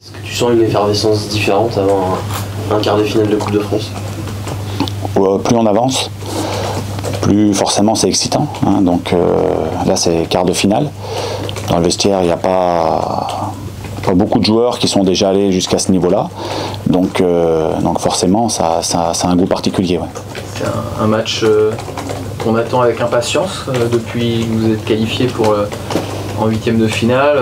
Est-ce que tu sens une effervescence différente avant un quart de finale de Coupe de France? Plus on avance, plus forcément c'est excitant, hein. Donc là c'est quart de finale. Dans le vestiaire il n'y a pas beaucoup de joueurs qui sont déjà allés jusqu'à ce niveau-là. Donc forcément ça a un goût particulier. Ouais. C'est un match qu'on attend avec impatience depuis que vous êtes qualifié pour en huitième de finale.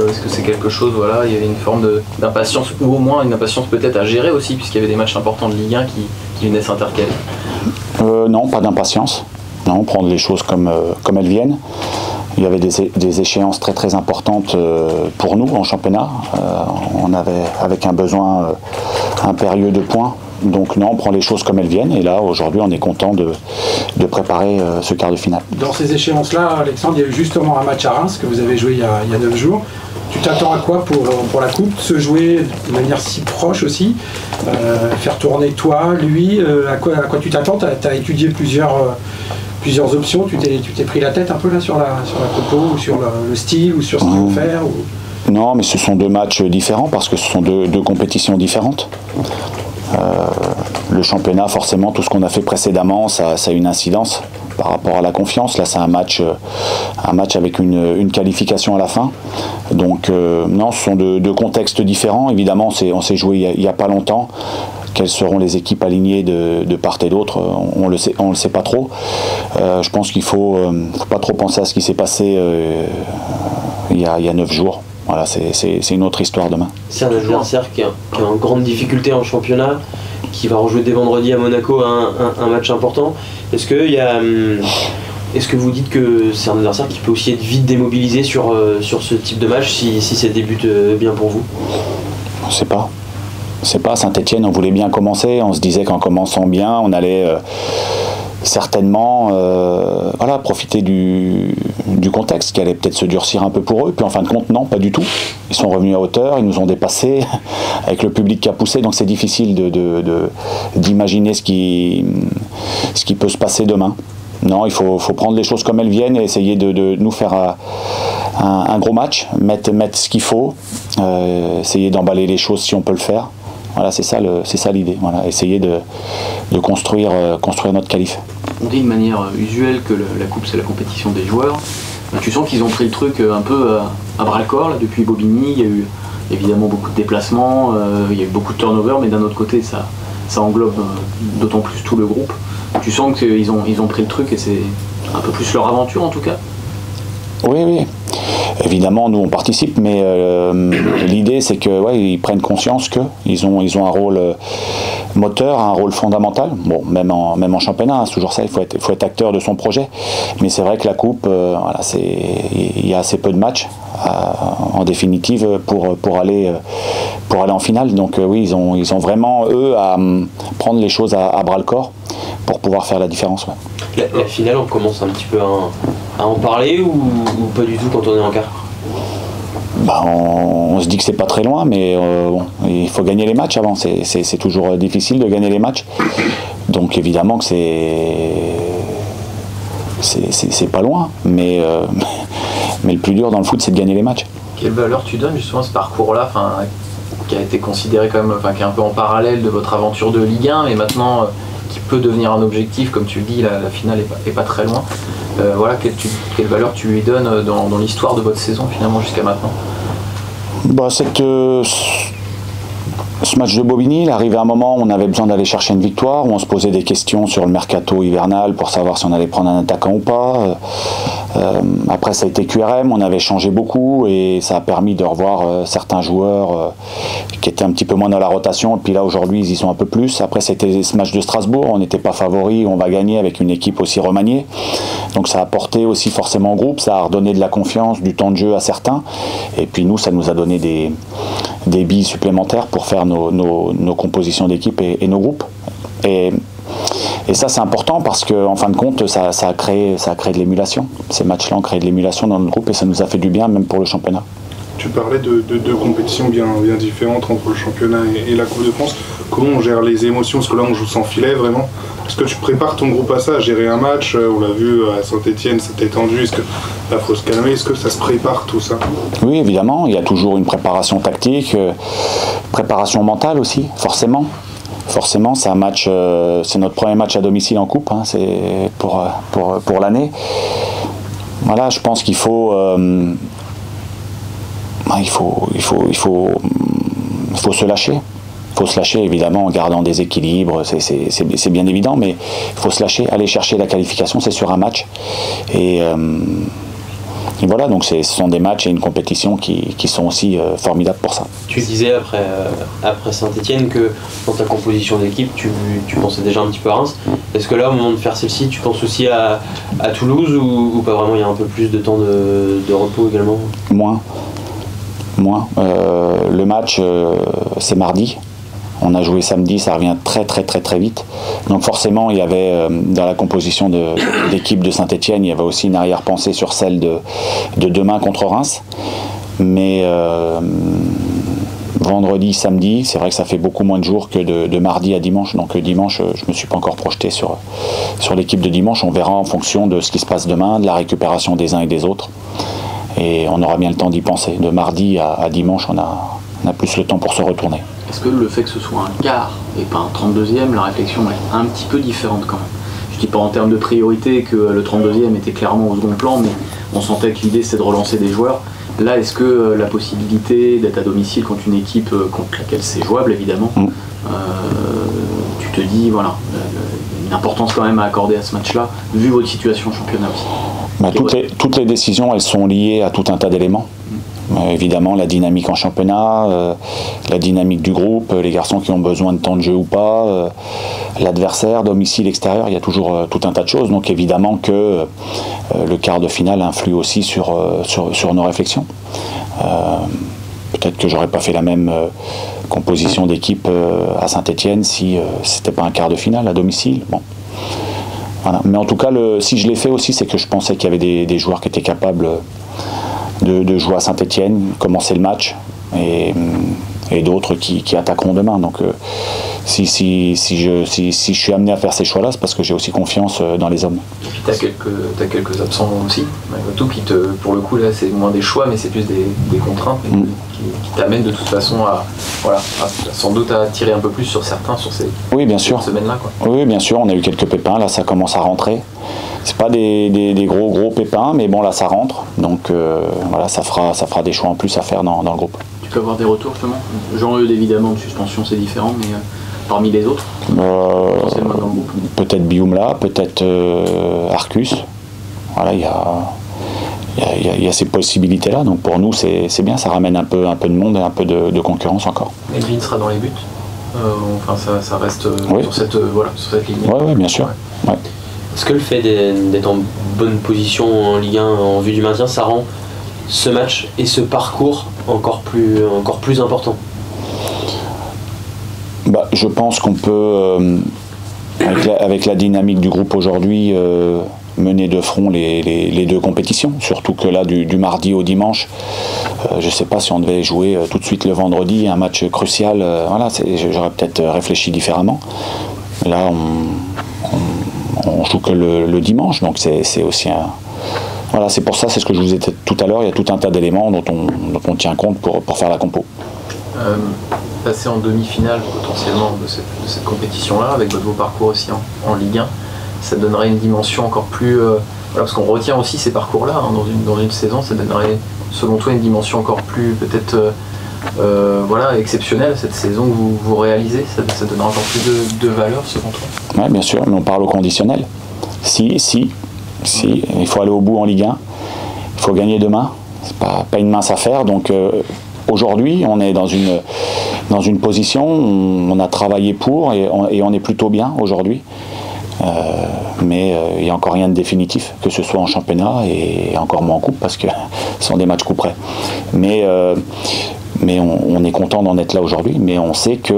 Est-ce que c'est quelque chose, voilà, il y avait une forme d'impatience, ou au moins une impatience peut-être à gérer aussi, puisqu'il y avait des matchs importants de Ligue 1 qui venaient s'intercaler? Non, pas d'impatience. Non, prendre les choses comme elles viennent. Il y avait des échéances très très importantes pour nous en championnat. On avait avec un besoin impérieux de points. Donc non, on prend les choses comme elles viennent. Et là, aujourd'hui, on est content de préparer ce quart de finale. Dans ces échéances-là, Alexandre, il y a eu justement un match à Reims que vous avez joué il y a 9 jours. Tu t'attends à quoi pour la Coupe? Se jouer de manière si proche aussi, faire tourner toi, lui, à quoi tu t'attends? Tu as étudié plusieurs options, tu t'es pris la tête un peu là sur la compo, ou sur le style, ou sur ce qu'il faut faire Non, mais ce sont deux matchs différents parce que ce sont deux compétitions différentes. Le championnat, forcément, tout ce qu'on a fait précédemment, ça a une incidence par rapport à la confiance. Là, c'est un match avec une qualification à la fin. Donc, non, ce sont deux contextes différents. Évidemment, on s'est joué il n'y a pas longtemps. Quelles seront les équipes alignées de part et d'autre, on le sait pas trop. Je pense qu'il faut pas trop penser à ce qui s'est passé il y a 9 jours. Voilà, c'est une autre histoire demain. C'est un adversaire qui est en grande difficulté en championnat, qui va rejouer dès vendredi à Monaco un match important. Est-ce que vous dites que c'est un adversaire qui peut aussi être vite démobilisé sur ce type de match si ça débute bien pour vous? On ne sait pas. C'est pas Saint-Etienne, on voulait bien commencer, on se disait qu'en commençant bien, on allait certainement profiter du contexte qui allait peut-être se durcir un peu pour eux. Puis en fin de compte, non, pas du tout. Ils sont revenus à hauteur, ils nous ont dépassés avec le public qui a poussé, donc c'est difficile d'imaginer ce qui peut se passer demain. Non, il faut prendre les choses comme elles viennent et essayer de nous faire un gros match, mettre ce qu'il faut, essayer d'emballer les choses si on peut le faire. Voilà, c'est ça l'idée. Voilà, essayer de construire notre qualif. On dit de manière usuelle que la Coupe c'est la compétition des joueurs. Tu sens qu'ils ont pris le truc un peu à bras-le-corps là, depuis Bobigny. Il y a eu évidemment beaucoup de déplacements, il y a eu beaucoup de turnover, mais d'un autre côté ça englobe d'autant plus tout le groupe. Tu sens qu'ils ont pris le truc et c'est un peu plus leur aventure en tout cas? Oui. Évidemment, nous on participe, mais l'idée c'est que ils prennent conscience qu'ils ont un rôle moteur, un rôle fondamental. Bon, même en championnat, hein, c'est toujours ça. Il faut être acteur de son projet. Mais c'est vrai que la coupe, il y a assez peu de matchs en définitive pour aller en finale. Donc oui, ils ont vraiment eux à prendre les choses à bras le corps pour pouvoir faire la différence. Ouais. La finale, on commence un petit peu à en parler ou pas du tout quand on est en quart? On se dit que c'est pas très loin, mais il faut gagner les matchs avant. C'est toujours difficile de gagner les matchs. Donc évidemment que c'est pas loin, mais le plus dur dans le foot, c'est de gagner les matchs. Quelle valeur tu donnes justement à ce parcours-là, qui a été considéré quand même, qui est un peu en parallèle de votre aventure de Ligue 1, mais maintenant qui peut devenir un objectif, comme tu le dis, la finale est pas très loin. Quelle valeur tu lui donnes dans l'histoire de votre saison finalement jusqu'à maintenant? Ce match de Bobigny, il arrivait à un moment où on avait besoin d'aller chercher une victoire, où on se posait des questions sur le mercato hivernal pour savoir si on allait prendre un attaquant ou pas. Après ça a été QRM, on avait changé beaucoup et ça a permis de revoir certains joueurs qui étaient un petit peu moins dans la rotation, et puis là aujourd'hui ils y sont un peu plus. Après c'était ce match de Strasbourg, on n'était pas favori, on va gagner avec une équipe aussi remaniée, donc ça a apporté aussi forcément au groupe, ça a redonné de la confiance, du temps de jeu à certains, et puis nous ça nous a donné des billes supplémentaires pour faire nos compositions d'équipe et nos groupes. Et ça c'est important parce qu'en fin de compte ça a créé de l'émulation. Ces matchs-là ont créé de l'émulation dans notre groupe et ça nous a fait du bien même pour le championnat. Tu parlais de deux compétitions bien différentes entre le championnat et la Coupe de France. Comment on gère les émotions? Parce que là, on joue sans filet, vraiment. Est-ce que tu prépares ton groupe à ça, à gérer un match? On l'a vu à Saint-Etienne, c'était tendu. Est-ce que là, faut se calmer? Est-ce que ça se prépare, tout ça? Oui, évidemment. Il y a toujours une préparation tactique, préparation mentale aussi, forcément. Forcément, c'est un match, c'est notre premier match à domicile en coupe, hein, c'est pour l'année. Voilà, je pense qu'il faut, il faut se lâcher. Il faut se lâcher évidemment en gardant des équilibres, c'est bien évident, mais il faut se lâcher, aller chercher la qualification, c'est sur un match. Et voilà, donc ce sont des matchs et une compétition qui sont aussi formidables pour ça. Tu disais après Saint-Etienne que dans ta composition d'équipe, tu pensais déjà un petit peu à Reims. Est-ce que là, au moment de faire celle-ci, tu penses aussi à Toulouse ou pas vraiment? Il y a un peu plus de temps de repos également? Moins. Le match, c'est mardi. On a joué samedi, ça revient très vite. Donc forcément, il y avait dans la composition de l'équipe de Saint-Etienne, il y avait aussi une arrière-pensée sur celle de demain contre Reims. Mais vendredi, samedi, c'est vrai que ça fait beaucoup moins de jours que de mardi à dimanche. Donc dimanche, je ne me suis pas encore projeté sur l'équipe de dimanche. On verra en fonction de ce qui se passe demain, de la récupération des uns et des autres. Et on aura bien le temps d'y penser. De mardi à dimanche, on a plus le temps pour se retourner. Est-ce que le fait que ce soit un quart et pas un 32e, la réflexion est un petit peu différente quand même? Je dis pas en termes de priorité que le 32e était clairement au second plan, mais on sentait que l'idée c'est de relancer des joueurs. Là, est-ce que la possibilité d'être à domicile contre une équipe contre laquelle c'est jouable évidemment, tu te dis voilà, une importance quand même à accorder à ce match-là, vu votre situation en championnat aussi? Toutes les décisions, elles sont liées à tout un tas d'éléments. Évidemment, la dynamique en championnat, la dynamique du groupe, les garçons qui ont besoin de temps de jeu ou pas, l'adversaire, domicile, extérieur, il y a toujours tout un tas de choses. Donc évidemment que le quart de finale influe aussi sur nos réflexions. Peut-être que j'aurais pas fait la même composition d'équipe à Saint-Etienne si c'était pas un quart de finale à domicile. Bon. Voilà. Mais en tout cas, si je l'ai fait aussi, c'est que je pensais qu'il y avait des joueurs qui étaient capables de jouer à Saint-Etienne, commencer le match, et d'autres qui attaqueront demain. Donc si je suis amené à faire ces choix-là, c'est parce que j'ai aussi confiance dans les hommes. Et puis t'as quelques absents aussi, malgré tout, pour le coup là c'est moins des choix, mais c'est plus des contraintes qui t'amènent de toute façon à sans doute à tirer un peu plus sur certains sur ces semaines-là. Oui, bien sûr, on a eu quelques pépins, là ça commence à rentrer. C'est pas des gros pépins, mais bon là ça rentre, donc voilà, ça fera des choix en plus à faire dans le groupe. Tu peux avoir des retours justement? Jean-Eudes évidemment de suspension c'est différent, mais parmi les autres potentiellement dans le groupe. Peut-être Bioumla, peut-être Arcus. Voilà, il y a ces possibilités-là, donc pour nous c'est bien, ça ramène un peu de monde et un peu de concurrence encore. Elvin sera dans les buts, ça reste sur cette ligne. Oui, bien sûr. Ouais. Est-ce que le fait d'être en bonne position en Ligue 1 en vue du maintien, ça rend ce match et ce parcours encore plus important? Je pense qu'on peut, avec la dynamique du groupe aujourd'hui, mener de front les deux compétitions. Surtout que là, du mardi au dimanche, je ne sais pas si on devait jouer tout de suite le vendredi, un match crucial. J'aurais peut-être réfléchi différemment. Là, on joue que le dimanche, donc c'est aussi un... Voilà, c'est pour ça, c'est ce que je vous ai dit tout à l'heure, il y a tout un tas d'éléments dont on tient compte pour faire la compo. Passer en demi-finale potentiellement de cette compétition-là, avec votre beau parcours aussi en Ligue 1, ça donnerait une dimension encore plus... parce qu'on retient aussi ces parcours-là dans une saison, ça donnerait selon toi une dimension encore plus peut-être exceptionnelle, cette saison que vous réalisez, ça donnera encore plus de valeur selon toi? Oui, bien sûr, mais on parle au conditionnel. Si, il faut aller au bout en Ligue 1, il faut gagner demain, c'est pas une mince affaire, donc aujourd'hui on est dans une position, on a travaillé pour et on est plutôt bien aujourd'hui, mais il n'y a encore rien de définitif, que ce soit en championnat et encore moins en coupe, parce que ce sont des matchs coup près. Mais on est content d'en être là aujourd'hui, mais on sait qu'il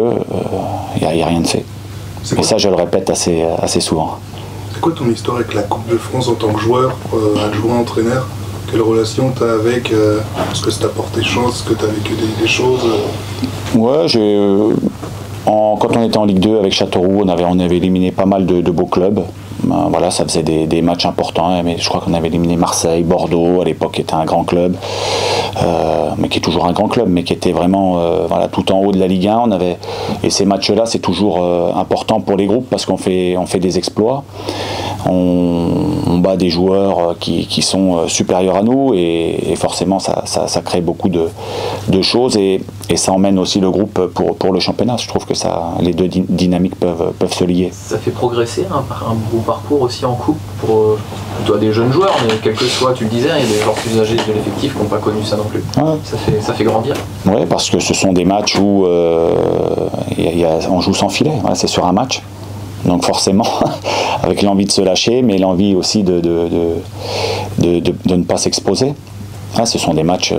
n'y a rien de fait. Et ça, je le répète assez souvent. C'est quoi ton histoire avec la Coupe de France en tant que joueur, adjoint, entraîneur? Quelle relation tu as avec, est-ce que ça t'a porté chance, est-ce que tu as vécu des choses Ouais, quand on était en Ligue 2 avec Châteauroux, on avait éliminé pas mal de beaux clubs. Voilà, ça faisait des matchs importants, mais je crois qu'on avait éliminé Marseille, Bordeaux, à l'époque qui était un grand club, mais qui est toujours un grand club, mais qui était vraiment voilà, tout en haut de la Ligue 1. Et ces matchs-là, c'est toujours important pour les groupes parce qu'on fait des exploits. On bat des joueurs qui sont supérieurs à nous et forcément ça crée beaucoup de choses et ça emmène aussi le groupe pour le championnat. Je trouve que les deux dynamiques peuvent se lier. Ça fait progresser un beau parcours aussi en coupe pour toi des jeunes joueurs, mais quel que soit, tu le disais, il y a des joueurs plus âgés de l'effectif qui n'ont pas connu ça non plus. Ouais. Ça fait grandir. Oui, parce que ce sont des matchs où on joue sans filet, voilà, c'est sur un match. Donc forcément, avec l'envie de se lâcher, mais l'envie aussi de ne pas s'exposer. Ouais, ce sont des matchs,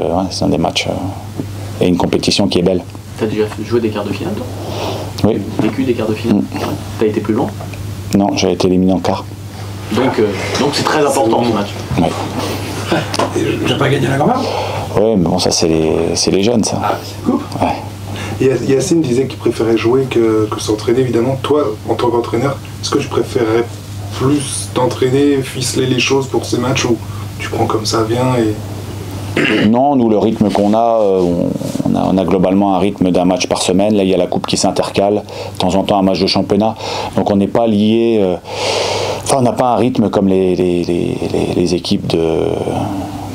et une compétition qui est belle. Tu as déjà joué des quarts de finale, toi? Oui. Vécu des quarts de finale? Tu as été plus loin? Non, j'ai été éliminé en quart. Donc c'est très important ce match. Oui. Tu n'as pas gagné la grand-mère? Oui, mais bon, ça c'est les jeunes, ça. Ah, c'est coupe. Ouais. Yacine disait qu'il préférait jouer que s'entraîner, évidemment. Toi, en tant qu'entraîneur, est-ce que tu préférerais plus t'entraîner, ficeler les choses pour ces matchs ou tu prends comme ça vient et... Non, nous, le rythme qu'on a, on a globalement un rythme d'un match par semaine. Là, il y a la coupe qui s'intercale, de temps en temps un match de championnat. Donc on n'est pas lié... on n'a pas un rythme comme les équipes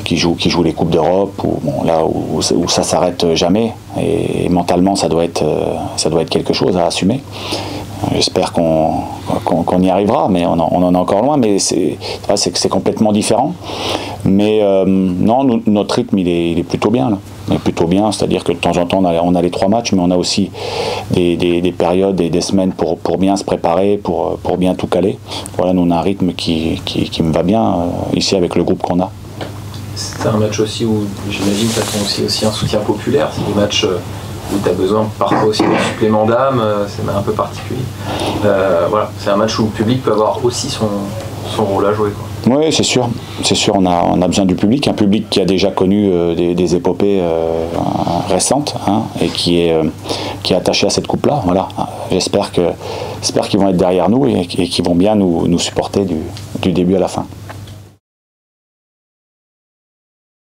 qui jouent les Coupes d'Europe, où ça s'arrête jamais. Et mentalement, ça doit être quelque chose à assumer. J'espère qu'on y arrivera, mais on en est encore loin, mais c'est complètement différent. Mais non, notre rythme, il est plutôt bien. Là. Il est plutôt bien, c'est-à-dire que de temps en temps, on a les 3 matchs, mais on a aussi des périodes et des semaines pour bien se préparer, pour bien tout caler. Voilà, nous, on a un rythme qui me va bien ici avec le groupe qu'on a. C'est un match aussi où, j'imagine, tu as aussi un soutien populaire. C'est des matchs où tu as besoin parfois aussi d'un supplément d'âme, c'est un peu particulier. Voilà, c'est un match où le public peut avoir aussi son rôle à jouer, quoi. Oui, c'est sûr, on a besoin du public, un public qui a déjà connu des épopées récentes, hein, et qui est attaché à cette coupe-là. Voilà. J'espère qu'ils vont être derrière nous et qu'ils vont bien nous supporter du début à la fin.